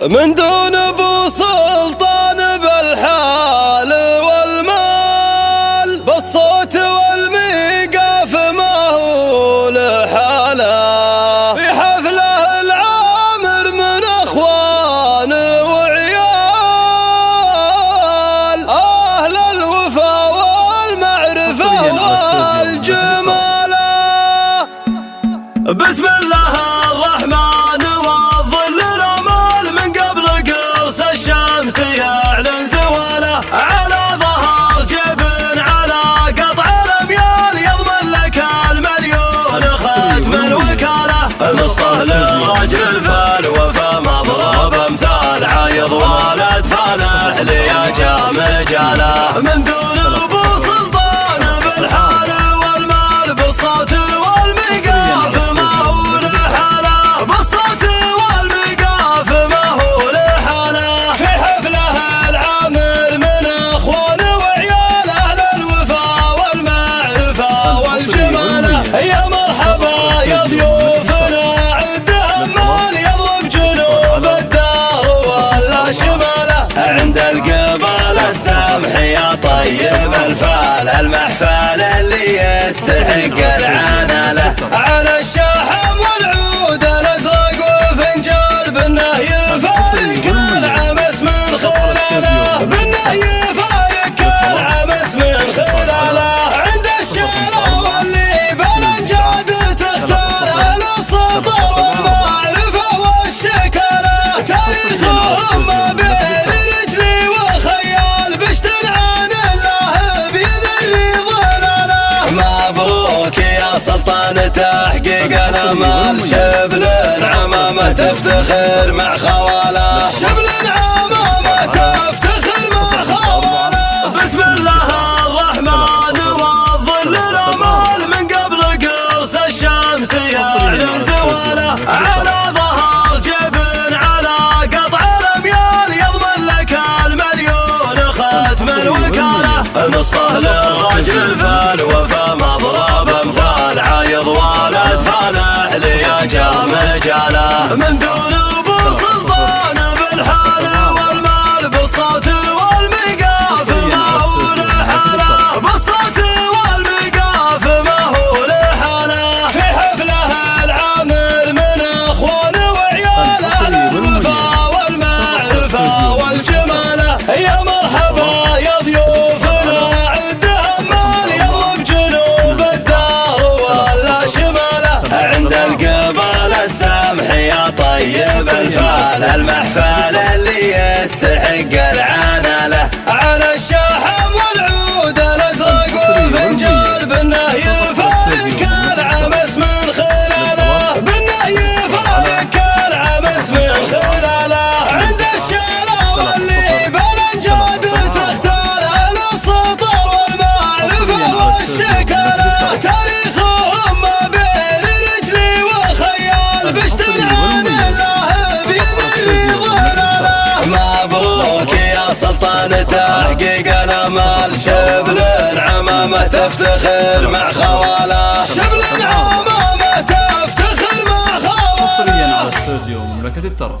من دون ابو سلطان بالحال والمال، بالصوت والميقاف ما هو لحاله، في حفله العامر من اخوان وعيال، اهل الوفا والمعرفه والجماله. بسم الله الرحمن والظل رمال، من قبل قرص الشمس يعلن زواله، على ظهر جبن على قطع الاميال، يضمن لك المليون ختم الوكاله. نصه للرجل فالوفا مضرب امثال، عايض ولد فالح لي جام جاله، من دون ابو سلطان بالحال والمال، بالصوت والميقاف ما هو لحاله، بالصوت والميقاف ما هو لحاله، في حفله العامر من اخوان وعيال، اهل الوفا والمعرفه والجماله. يا مرحبا يا ضيوفنا عد همال، يضرب جنوب الدار ولا شماله، عند القبال السمح يا طيب الفال، المحفل اللي يستحق العناله، على الشحم والعود الازرق وفنجال، بالنه يفارق العمس من خلاله، بالنه يفارق العمس من خلاله، عند الشارع واللي بالانجاد تختار، اهل السطر والمعرفه والشكاله، تاريخهم ما بين رجلي وخيال، بشتن عن الله بيذري ظلاله. مبروك يا سلطان تحقيق الامال، شبل عمامه تفتخر مع خواله، شبل عمامه تفتخر مع خواله. بسم الله الرحمن والظل رمال، من قبل قرص الشمس يعلن زواله، على ظهر جبن على قطع الاميال، يضمن لك المليون ختم الوكاله. نصه للرجل فالوفا مضرب امثال، عايض ولد فالح لي جام جاله، من دون ابو سلطان بالحال والمال، بالصوت والميقاف ما هو لحاله، بالصوت والميقاف ما هو لحاله، في حفله العامر من اخوان وعيال، اهل الوفا والمعرفه والجماله. يا مرحبا يا ضيوفنا عد همال، يضرب جنوب الدار ولا شماله، عند القبال السمح يا طيب الفال، المحفل اللي يستحق العناله، على الشحم والعود الازرق وفنجال، بالنه يفارق العمس من خلاله، بالنه يفارق العمس من خلاله، عند الشارع واللي بالانجاد تختار، اهل السطر والمعرفه والشكاله، تاريخهم ما بين رجلي وخيال، بشتن عن الله بيذري ظلاله. مبروك يا سلطان تحقيق الامال، شبل عمامه تفتخر مع خواله، شبل عمامه تفتخر مع خواله. حصريا على استوديو مملكة الترى.